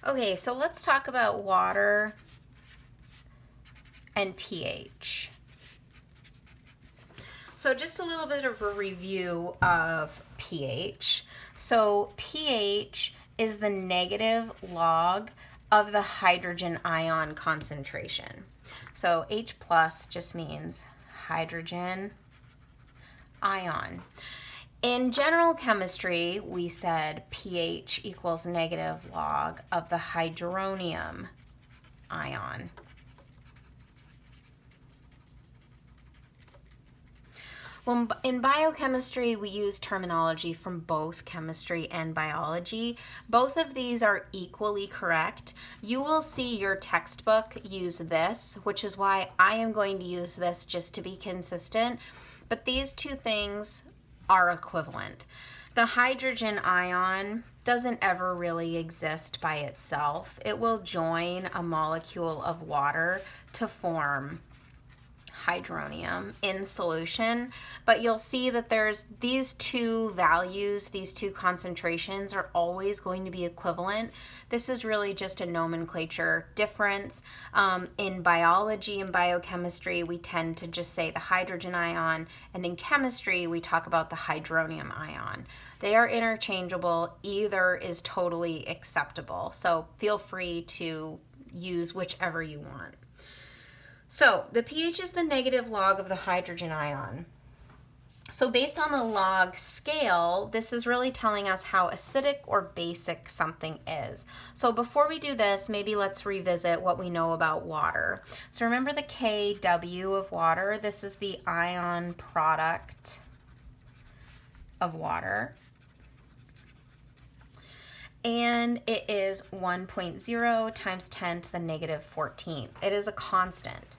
Okay, so let's talk about water and pH. So just a little bit of a review of pH. So pH is the negative log of the hydrogen ion concentration. So H plus just means hydrogen ion. In general chemistry, we said pH equals negative log of the hydronium ion. Well, in biochemistry, we use terminology from both chemistry and biology. Both of these are equally correct. You will see your textbook use this, which is why I am going to use this just to be consistent. But these two things are equivalent. The hydrogen ion doesn't ever really exist by itself. It will join a molecule of water to form hydronium in solution, but you'll see that there's these two values, these two concentrations are always going to be equivalent. This is really just a nomenclature difference. In biology and biochemistry, we tend to just say the hydrogen ion, and in chemistry, we talk about the hydronium ion. They are interchangeable. Either is totally acceptable, so feel free to use whichever you want. So the pH is the negative log of the hydrogen ion. So based on the log scale, this is really telling us how acidic or basic something is. So before we do this, maybe let's revisit what we know about water. So remember the Kw of water. This is the ion product of water. And it is 1.0 times 10 to the negative 14th. It is a constant.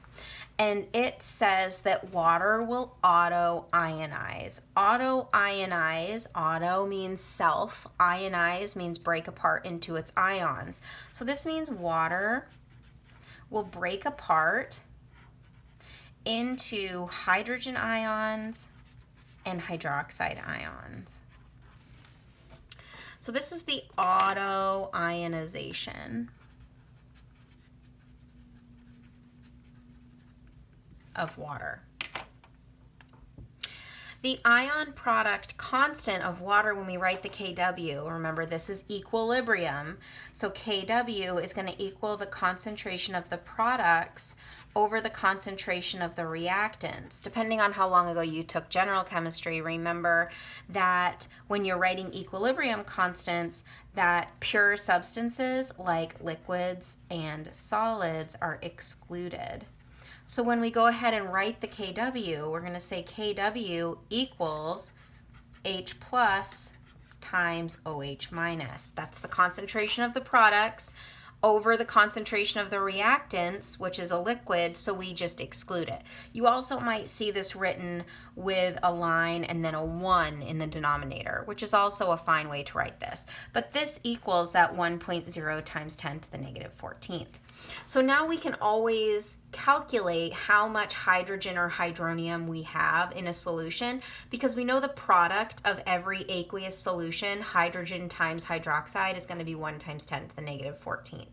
And it says that water will auto-ionize. Auto-ionize, auto means self, ionize means break apart into its ions. So this means water will break apart into hydrogen ions and hydroxide ions. So this is the auto-ionization of water. The ion product constant of water when we write the Kw, remember this is equilibrium, so Kw is going to equal the concentration of the products over the concentration of the reactants. Depending on how long ago you took general chemistry, remember that when you're writing equilibrium constants, that pure substances like liquids and solids are excluded. So when we go ahead and write the Kw, we're going to say Kw equals H plus times OH minus. That's the concentration of the products over the concentration of the reactants, which is a liquid, so we just exclude it. You also might see this written with a line and then a 1 in the denominator, which is also a fine way to write this. But this equals that 1.0 times 10 to the negative 14th. So now we can always calculate how much hydrogen or hydronium we have in a solution because we know the product of every aqueous solution, hydrogen times hydroxide, is going to be 1 times 10 to the negative 14th.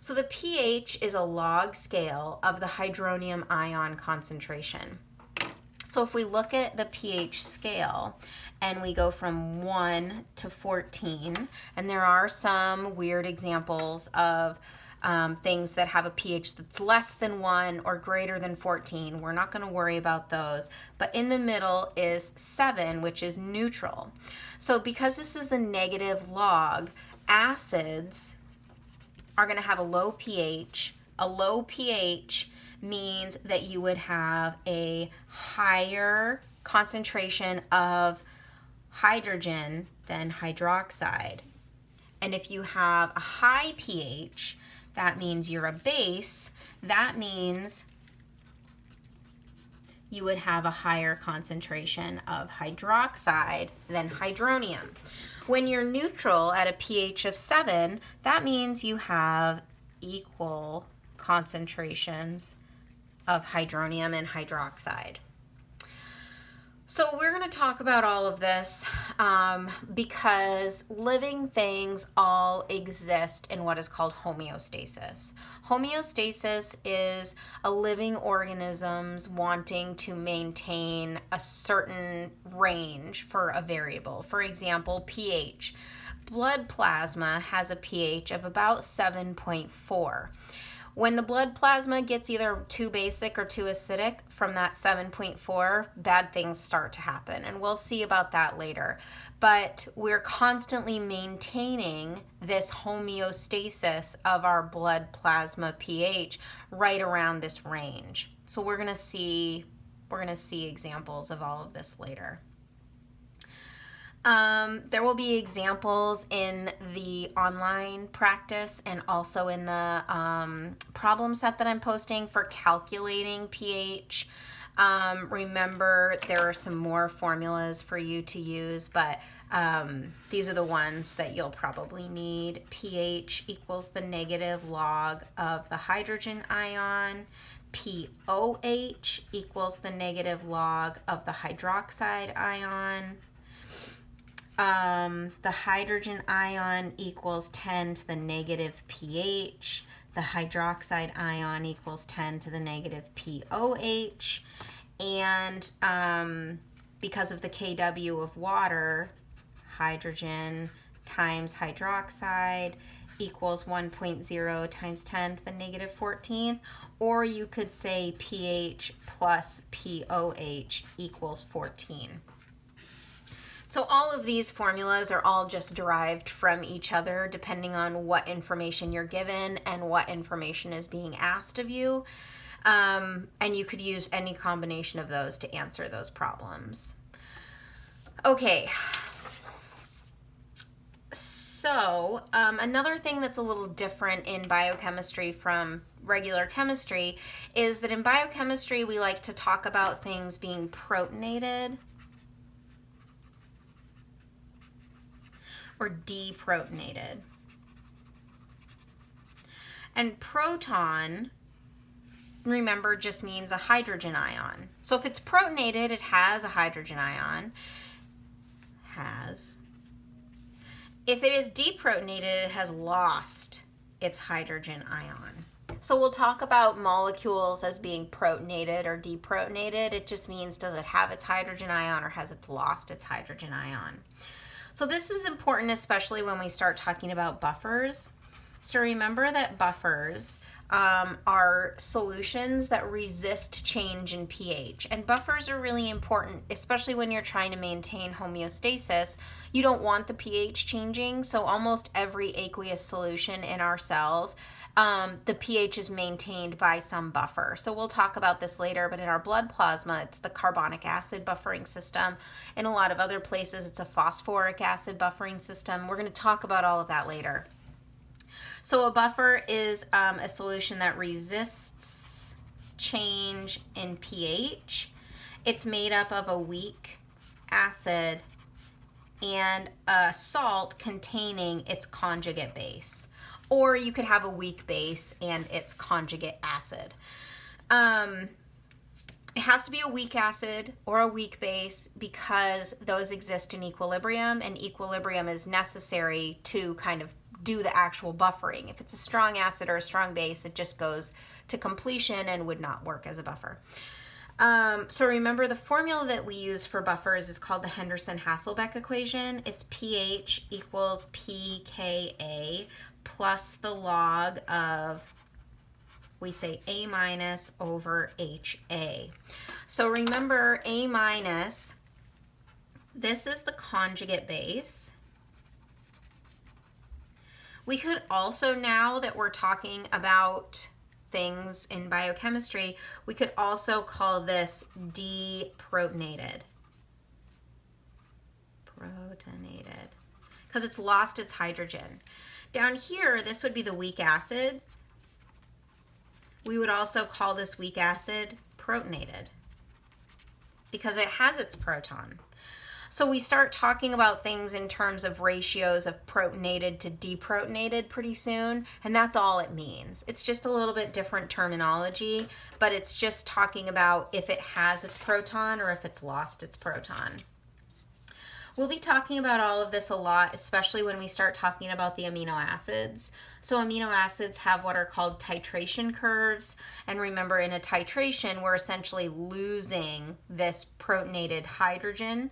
So the pH is a log scale of the hydronium ion concentration. So if we look at the pH scale and we go from 1 to 14, and there are some weird examples of things that have a pH that's less than 1 or greater than 14. We're not going to worry about those. But in the middle is 7, which is neutral. So because this is the negative log, acids are going to have a low pH. A low pH means that you would have a higher concentration of hydrogen than hydroxide. And if you have a high pH, that means you're a base. That means you would have a higher concentration of hydroxide than hydronium. When you're neutral at a pH of 7, that means you have equal concentrations of hydronium and hydroxide. So we're going to talk about all of this because living things all exist in what is called homeostasis. Homeostasis is a living organism's wanting to maintain a certain range for a variable. For example, pH. Blood plasma has a pH of about 7.4. When the blood plasma gets either too basic or too acidic from that 7.4, bad things start to happen. And we'll see about that later. But we're constantly maintaining this homeostasis of our blood plasma pH right around this range. So we're going to see examples of all of this later. There will be examples in the online practice and also in the problem set that I'm posting for calculating pH. Remember, there are some more formulas for you to use, but these are the ones that you'll probably need. pH equals the negative log of the hydrogen ion. pOH equals the negative log of the hydroxide ion. The hydrogen ion equals 10 to the negative pH. The hydroxide ion equals 10 to the negative pOH. And because of the kW of water, hydrogen times hydroxide equals 1.0 times 10 to the negative 14th. Or you could say pH plus pOH equals 14. So all of these formulas are all just derived from each other depending on what information you're given and what information is being asked of you. And you could use any combination of those to answer those problems. Okay. So another thing that's a little different in biochemistry from regular chemistry is that in biochemistry we like to talk about things being protonated or deprotonated. And proton, remember, just means a hydrogen ion. So if it's protonated, it has a hydrogen ion. If it is deprotonated, it has lost its hydrogen ion. So we'll talk about molecules as being protonated or deprotonated. It just means, does it have its hydrogen ion or has it lost its hydrogen ion? So this is important, especially when we start talking about buffers. So remember that buffers are solutions that resist change in pH. And buffers are really important, especially when you're trying to maintain homeostasis. You don't want the pH changing, so almost every aqueous solution in our cells, the pH is maintained by some buffer. So we'll talk about this later, but in our blood plasma, it's the carbonic acid buffering system. In a lot of other places, it's a phosphoric acid buffering system. We're going to talk about all of that later. So a buffer is a solution that resists change in pH. It's made up of a weak acid and a salt containing its conjugate base. Or you could have a weak base and its conjugate acid. It has to be a weak acid or a weak base because those exist in equilibrium, and equilibrium is necessary to kind of do the actual buffering. If it's a strong acid or a strong base, it just goes to completion and would not work as a buffer. So remember, the formula that we use for buffers is called the Henderson Hasselbach equation. It's pH equals pKa plus the log of, we say, A minus over HA. So remember, A minus, this is the conjugate base. We could also, now that we're talking about things in biochemistry, we could also call this deprotonated. Protonated. Because it's lost its hydrogen. Down here, this would be the weak acid. We would also call this weak acid protonated because it has its proton. So we start talking about things in terms of ratios of protonated to deprotonated pretty soon, and that's all it means. It's just a little bit different terminology, but it's just talking about if it has its proton or if it's lost its proton. We'll be talking about all of this a lot, especially when we start talking about the amino acids. So amino acids have what are called titration curves. And remember, in a titration, we're essentially losing this protonated hydrogen,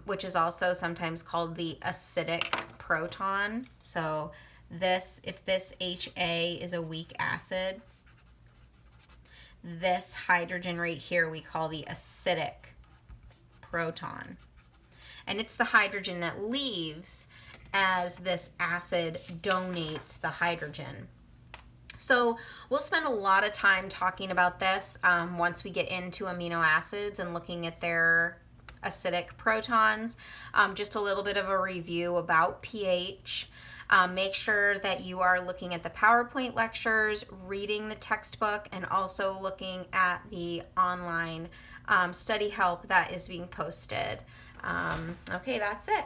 which is also sometimes called the acidic proton. So if this HA is a weak acid, this hydrogen right here we call the acidic proton. And it's the hydrogen that leaves as this acid donates the hydrogen. So we'll spend a lot of time talking about this once we get into amino acids and looking at their acidic protons. Just a little bit of a review about pH. Make sure that you are looking at the PowerPoint lectures, reading the textbook, and also looking at the online study help that is being posted. Okay, that's it.